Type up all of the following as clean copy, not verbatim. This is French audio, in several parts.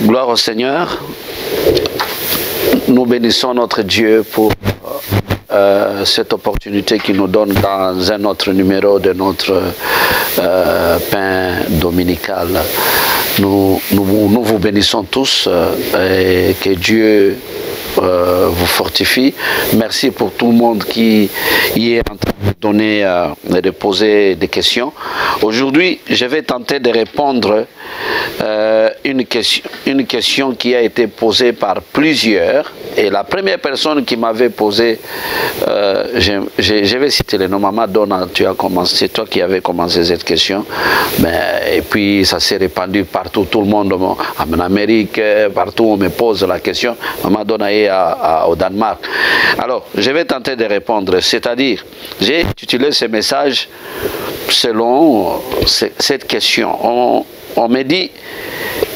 Gloire au Seigneur. Nous bénissons notre Dieu pour cette opportunité qu'il nous donne dans un autre numéro de notre pain dominical. Nous vous bénissons tous et que Dieu vous fortifie. Merci pour tout le monde qui y est en train de donner et de poser des questions. Aujourd'hui, je vais tenter de répondre une question qui a été posée par plusieurs. Et la première personne qui m'avait posé, je vais citer le nom, Maman Donna, tu as commencé, c'est toi qui avais commencé cette question. Et puis ça s'est répandu partout, tout le monde, en Amérique, partout on me pose la question. Maman Donna est au Danemark. Alors, je vais tenter de répondre, c'est-à-dire, j'ai utilisé ce message selon cette question. On me dit,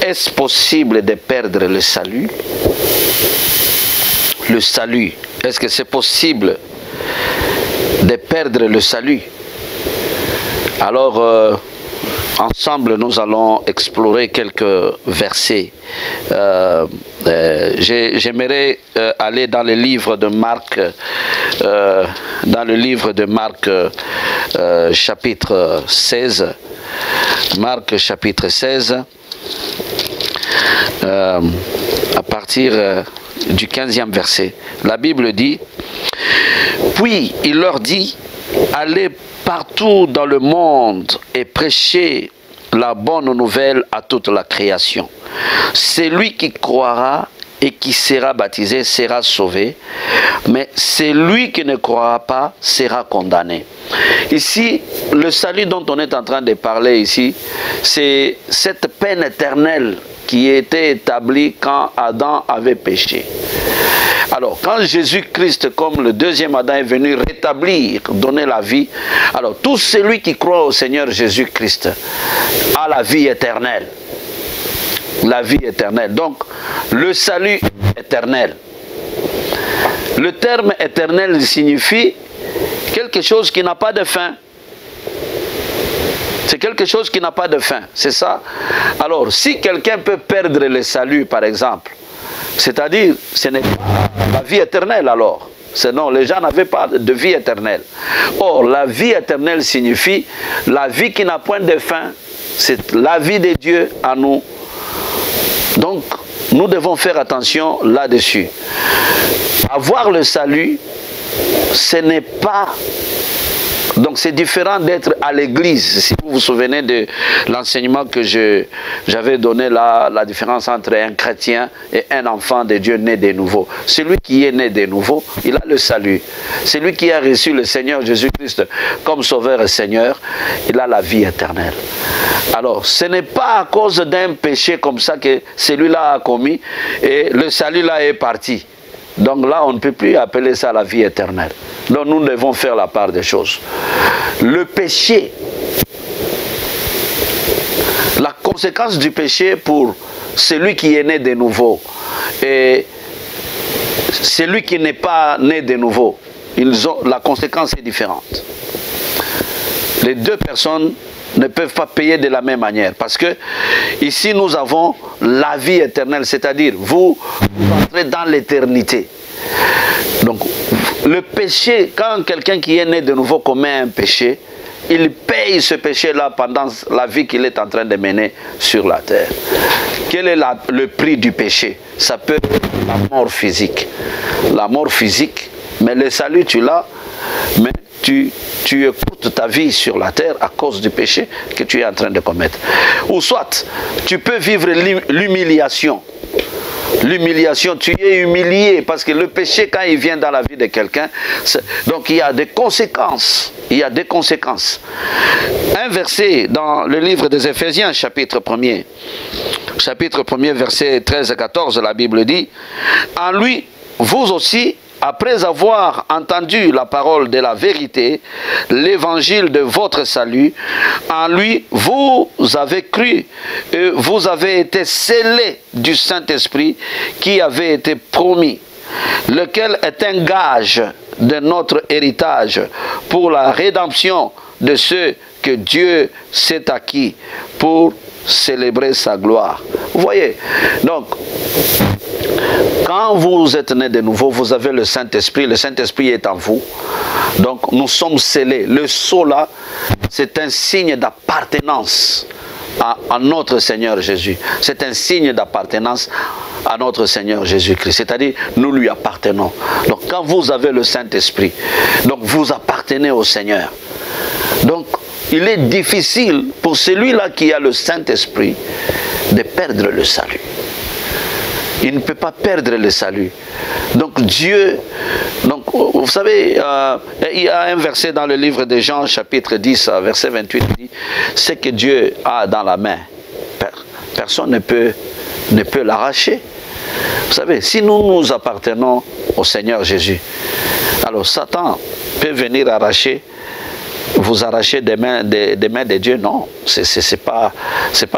est-ce possible de perdre le salut? Le salut, est-ce que c'est possible de perdre le salut? Alors, ensemble, nous allons explorer quelques versets. J'aimerais aller dans le livre de Marc, chapitre 16. Marc, chapitre 16, à partir du 15e verset. La Bible dit, « Puis il leur dit, allez partout dans le monde et prêchez la bonne nouvelle à toute la création. Celui qui croira et qui sera baptisé sera sauvé, mais celui qui ne croira pas sera condamné. » Ici, le salut dont on est en train de parler ici, c'est cette peine éternelle qui était établie quand Adam avait péché. Alors, quand Jésus-Christ, comme le deuxième Adam, est venu rétablir, donner la vie, alors tout celui qui croit au Seigneur Jésus-Christ a la vie éternelle. La vie éternelle. Donc, le salut éternel. Le terme éternel signifie quelque chose qui n'a pas de fin. C'est quelque chose qui n'a pas de fin. C'est ça. Alors, si quelqu'un peut perdre le salut, par exemple, c'est-à-dire, ce n'est pas la vie éternelle alors. Sinon, les gens n'avaient pas de vie éternelle. Or, la vie éternelle signifie la vie qui n'a point de fin. C'est la vie de Dieu à nous. Donc, nous devons faire attention là-dessus. Avoir le salut, ce n'est pas... Donc c'est différent d'être à l'église. Si vous vous souvenez de l'enseignement que j'avais donné là, la différence entre un chrétien et un enfant de Dieu né de nouveau. Celui qui est né de nouveau, il a le salut. Celui qui a reçu le Seigneur Jésus-Christ comme sauveur et Seigneur, il a la vie éternelle. Alors, ce n'est pas à cause d'un péché comme ça que celui-là a commis et le salut là est parti. Donc là, on ne peut plus appeler ça la vie éternelle. Donc nous devons faire la part des choses. Le péché, la conséquence du péché pour celui qui est né de nouveau et celui qui n'est pas né de nouveau, la conséquence est différente. Les deux personnes ne peuvent pas payer de la même manière. Parce que ici nous avons la vie éternelle, c'est-à-dire vous entrez dans l'éternité. Donc le péché, quand quelqu'un qui est né de nouveau commet un péché, il paye ce péché-là pendant la vie qu'il est en train de mener sur la terre. Quel est le prix du péché? Ça peut être la mort physique. La mort physique, mais le salut tu l'as, mais tu écoutes ta vie sur la terre à cause du péché que tu es en train de commettre. Ou soit, tu peux vivre l'humiliation. L'humiliation, tu es humilié parce que le péché, quand il vient dans la vie de quelqu'un, donc il y a des conséquences. Il y a des conséquences. Un verset dans le livre des Éphésiens, chapitre 1er, verset 13 et 14, la Bible dit, « En lui, vous aussi, après avoir entendu la parole de la vérité, l'évangile de votre salut, en lui, vous avez cru et vous avez été scellés du Saint-Esprit qui avait été promis, lequel est un gage de notre héritage pour la rédemption de ceux que Dieu s'est acquis pour célébrer sa gloire. Vous voyez, donc, quand vous êtes né de nouveau, vous avez le Saint-Esprit est en vous. Donc nous sommes scellés. Le sceau là, c'est un signe d'appartenance à notre Seigneur Jésus. C'est un signe d'appartenance à notre Seigneur Jésus-Christ. C'est-à-dire, nous lui appartenons. Donc quand vous avez le Saint-Esprit, donc vous appartenez au Seigneur. Donc il est difficile pour celui-là qui a le Saint-Esprit de perdre le salut. Il ne peut pas perdre le salut. Donc Dieu, donc, vous savez, il y a un verset dans le livre de Jean, chapitre 10, verset 28, qui dit, ce que Dieu a dans la main, personne ne peut l'arracher. Vous savez, si nous appartenons au Seigneur Jésus, alors Satan peut venir vous arracher des mains de Dieu. Non, c'est pas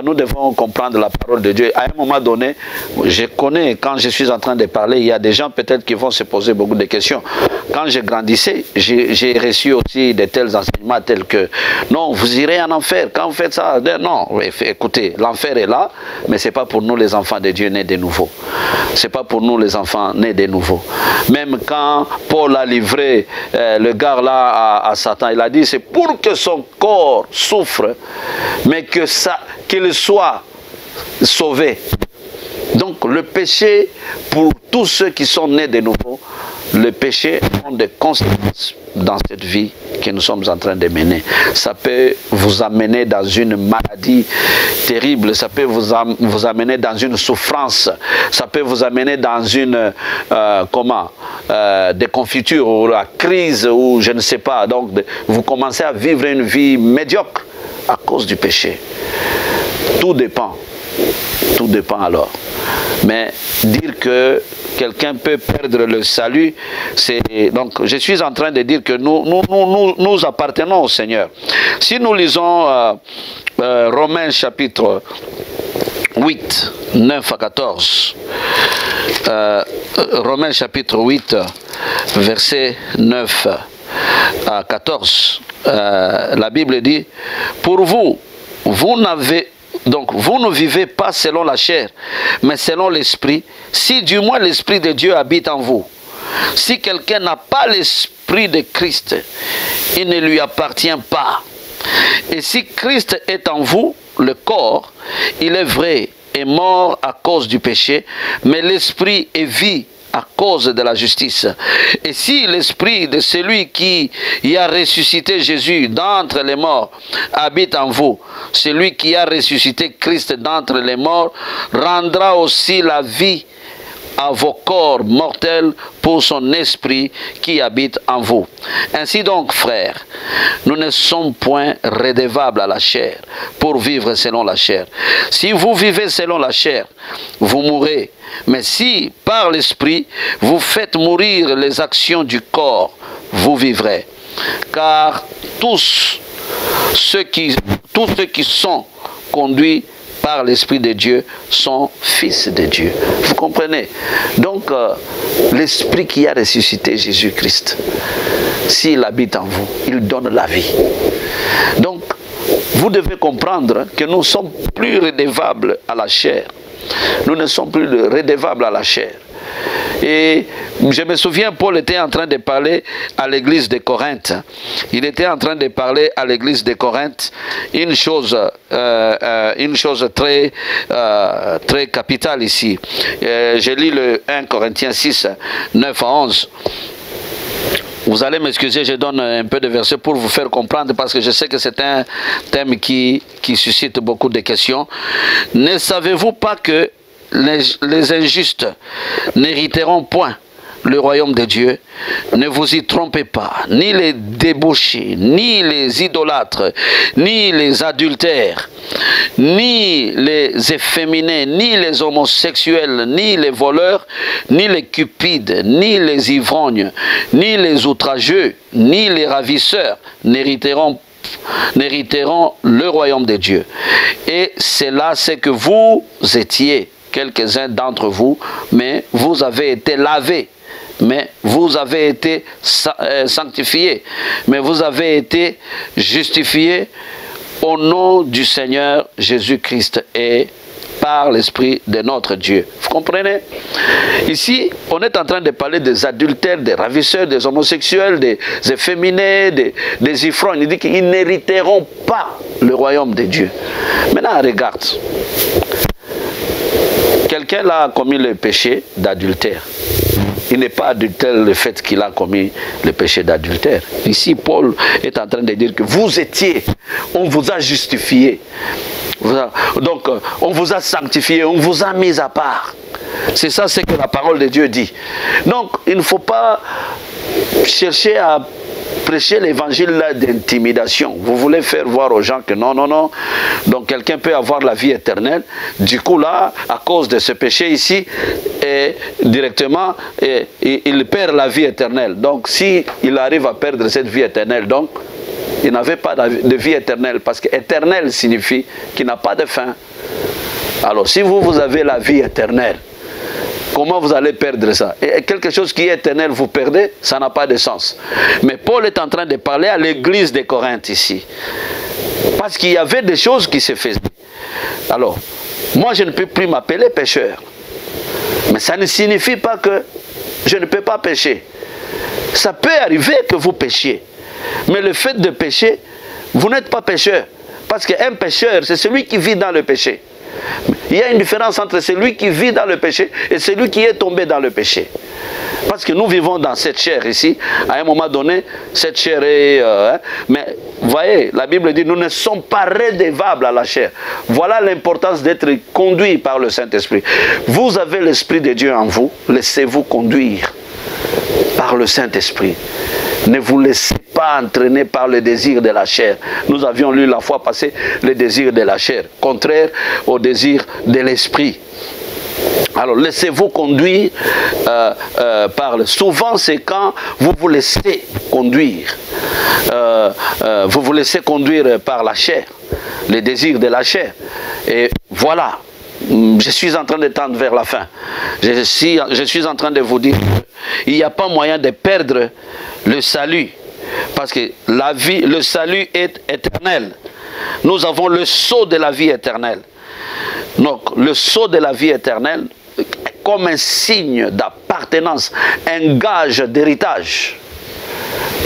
nous devons comprendre la parole de Dieu. À un moment donné, je connais, quand je suis en train de parler, il y a des gens peut-être qui vont se poser beaucoup de questions. Quand je grandissais, j'ai reçu aussi de tels enseignements tels que non, vous irez en enfer quand vous faites ça. Non, écoutez, l'enfer est là, mais c'est pas pour nous les enfants de Dieu nés de nouveau. C'est pas pour nous les enfants nés de nouveau. Même quand Paul a livré le gars là à Satan, il a dit c'est pour que son corps souffre, mais qu'il soit sauvé. Donc le péché, pour tous ceux qui sont nés de nouveau, le péché a des conséquences dans cette vie que nous sommes en train de mener. Ça peut vous amener dans une maladie terrible, ça peut vous amener dans une souffrance, ça peut vous amener dans une des confitures ou la crise ou je ne sais pas. Donc vous commencez à vivre une vie médiocre à cause du péché. Tout dépend. Tout dépend alors. Mais dire que quelqu'un peut perdre le salut, c'est... Donc je suis en train de dire que nous appartenons au Seigneur. Si nous lisons Romains chapitre 8, 9 à 14, Romains chapitre 8, verset 9 à 14, la Bible dit, pour vous, vous ne vivez pas selon la chair, mais selon l'esprit, si du moins l'esprit de Dieu habite en vous. Si quelqu'un n'a pas l'esprit de Christ, il ne lui appartient pas. Et si Christ est en vous, le corps, il est vrai, est mort à cause du péché, mais l'esprit est vie à cause de la justice. Et si l'esprit de celui qui y a ressuscité Jésus d'entre les morts habite en vous, celui qui a ressuscité Christ d'entre les morts rendra aussi la vie à vos corps mortels pour son esprit qui habite en vous. Ainsi donc, frères, nous ne sommes point redevables à la chair pour vivre selon la chair. Si vous vivez selon la chair, vous mourrez. Mais si, par l'esprit, vous faites mourir les actions du corps, vous vivrez. Car tous ceux qui sont conduits par l'Esprit de Dieu sont fils de Dieu. Vous comprenez? Donc, l'Esprit qui a ressuscité Jésus-Christ, s'il habite en vous, il donne la vie. Donc, vous devez comprendre que nous ne sommes plus redevables à la chair. Nous ne sommes plus redevables à la chair. Et je me souviens, Paul était en train de parler à l'église de Corinthe. Il était en train de parler à l'église de Corinthe une chose très, très capitale ici. Je lis le 1 Corinthiens 6, 9 à 11. Vous allez m'excuser, je donne un peu de versets pour vous faire comprendre parce que je sais que c'est un thème qui suscite beaucoup de questions. Ne savez-vous pas que les injustes n'hériteront point le royaume de Dieu? Ne vous y trompez pas, ni les débauchés, ni les idolâtres, ni les adultères, ni les efféminés, ni les homosexuels, ni les voleurs, ni les cupides, ni les ivrognes, ni les outrageux, ni les ravisseurs n'hériteront le royaume de Dieu. Et c'est là ce que vous étiez, quelques-uns d'entre vous, mais vous avez été lavés, mais vous avez été sanctifiés, mais vous avez été justifiés au nom du Seigneur Jésus-Christ et par l'Esprit de notre Dieu. Vous comprenez? Ici, on est en train de parler des adultères, des ravisseurs, des homosexuels, des efféminés, des ivrognes. Il dit qu'ils n'hériteront pas le royaume de Dieu. Maintenant, regarde. Quelqu'un là a commis le péché d'adultère. Il n'est pas adultère le fait qu'il a commis le péché d'adultère. Ici, Paul est en train de dire que vous étiez, on vous a justifié. Donc, on vous a sanctifié, on vous a mis à part. C'est ça ce que la parole de Dieu dit. Donc, il ne faut pas chercher à prêcher l'évangile d'intimidation. Vous voulez faire voir aux gens que non, non, non. Donc quelqu'un peut avoir la vie éternelle. Du coup là, à cause de ce péché ici, directement, il perd la vie éternelle. Donc si il arrive à perdre cette vie éternelle, donc il n'avait pas de vie éternelle. Parce que éternel signifie qu'il n'a pas de fin. Alors si vous avez la vie éternelle, comment vous allez perdre ça? Et quelque chose qui est éternel, vous perdez, ça n'a pas de sens. Mais Paul est en train de parler à l'église de Corinthe ici. Parce qu'il y avait des choses qui se faisaient. Alors, moi je ne peux plus m'appeler pécheur. Mais ça ne signifie pas que je ne peux pas pécher. Ça peut arriver que vous péchiez. Mais le fait de pécher, vous n'êtes pas pécheur. Parce qu'un pécheur, c'est celui qui vit dans le péché. Il y a une différence entre celui qui vit dans le péché et celui qui est tombé dans le péché. Parce que nous vivons dans cette chair ici. À un moment donné, cette chair est... mais vous voyez, la Bible dit, nous ne sommes pas redevables à la chair. Voilà l'importance d'être conduit par le Saint-Esprit. Vous avez l'Esprit de Dieu en vous, laissez-vous conduire par le Saint-Esprit. Ne vous laissez pas entraîner par le désir de la chair. Nous avions lu la fois passée le désir de la chair, contraire au désir de l'esprit. Alors laissez-vous conduire par le... Souvent c'est quand vous vous laissez conduire. Vous vous laissez conduire par la chair, les désirs de la chair. Et voilà. Je suis en train de tendre vers la fin. Je suis en train de vous dire qu'il n'y a pas moyen de perdre le salut. Parce que la vie, le salut est éternel. Nous avons le sceau de la vie éternelle. Donc, le sceau de la vie éternelle, comme un signe d'appartenance, un gage d'héritage.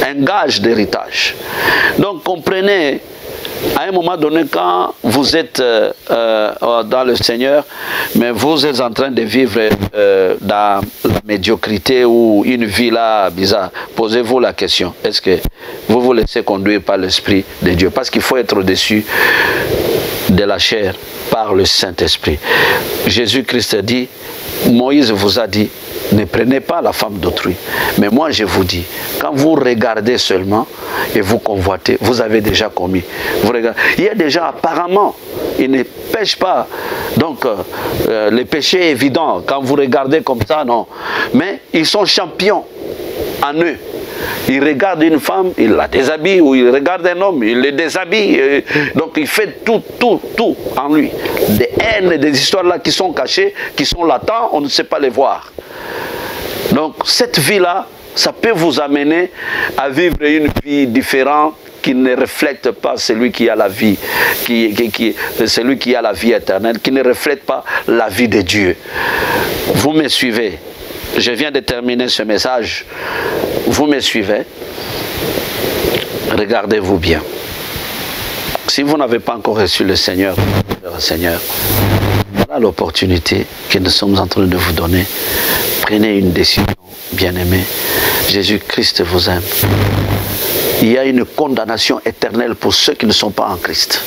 Un gage d'héritage. Donc, comprenez... À un moment donné, quand vous êtes dans le Seigneur, mais vous êtes en train de vivre dans la médiocrité ou une vie là bizarre, posez-vous la question, est-ce que vous vous laissez conduire par l'Esprit de Dieu? Parce qu'il faut être au-dessus de la chair par le Saint-Esprit. Jésus-Christ dit, Moïse vous a dit, ne prenez pas la femme d'autrui. Mais moi je vous dis, quand vous regardez seulement et vous convoitez, vous avez déjà commis. Vous regardez. Il y a des gens apparemment, ils ne pêchent pas. Donc le péché est évident. Quand vous regardez comme ça, non. Mais ils sont champions en eux. Il regarde une femme, il la déshabille, ou il regarde un homme, il le déshabille. Donc il fait tout en lui. Des haines, des histoires là qui sont cachées, qui sont latentes, on ne sait pas les voir. Donc cette vie-là, ça peut vous amener à vivre une vie différente qui ne reflète pas celui qui a la vie, celui qui a la vie éternelle, qui ne reflète pas la vie de Dieu. Vous me suivez? Je viens de terminer ce message. Vous me suivez? Regardez-vous bien. Si vous n'avez pas encore reçu le Seigneur, voilà l'opportunité que nous sommes en train de vous donner. Prenez une décision, bien-aimé. Jésus-Christ vous aime. Il y a une condamnation éternelle pour ceux qui ne sont pas en Christ.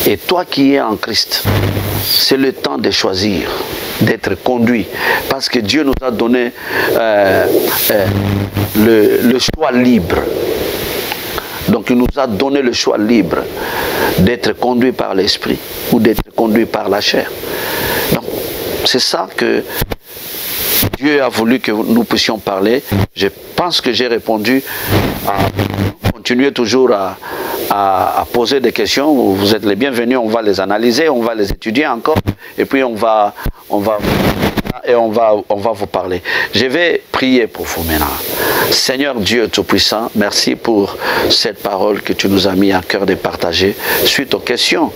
Et toi qui es en Christ, c'est le temps de choisir, d'être conduit. Parce que Dieu nous a donné le choix libre. Donc il nous a donné le choix libre d'être conduit par l'esprit ou d'être conduit par la chair. Donc c'est ça que Dieu a voulu que nous puissions parler. Je pense que j'ai répondu. Continuez toujours à poser des questions. Vous êtes les bienvenus, on va les analyser, on va les étudier encore. Et puis on va ça et on va vous parler. Je vais prier pour vous maintenant. Seigneur Dieu Tout-Puissant, merci pour cette parole que tu nous as mis à cœur de partager suite aux questions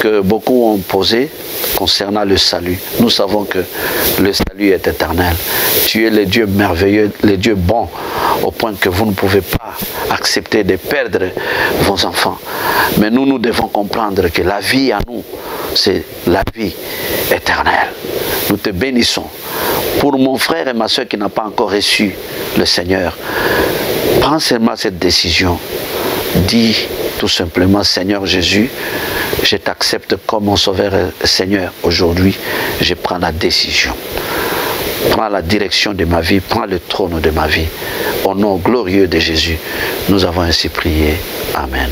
que beaucoup ont posées concernant le salut. Nous savons que le salut est éternel. Tu es le Dieu merveilleux, le Dieu bon, au point que vous ne pouvez pas accepter de perdre vos enfants. Mais nous devons comprendre que la vie à nous, c'est la vie éternelle. Nous te bénissons. Pour mon frère et ma soeur qui n'a pas encore reçu le Seigneur, prends seulement cette décision. Dis tout simplement, Seigneur Jésus, je t'accepte comme mon sauveur et Seigneur. Aujourd'hui, je prends la décision. Prends la direction de ma vie, prends le trône de ma vie. Au nom glorieux de Jésus, nous avons ainsi prié. Amen.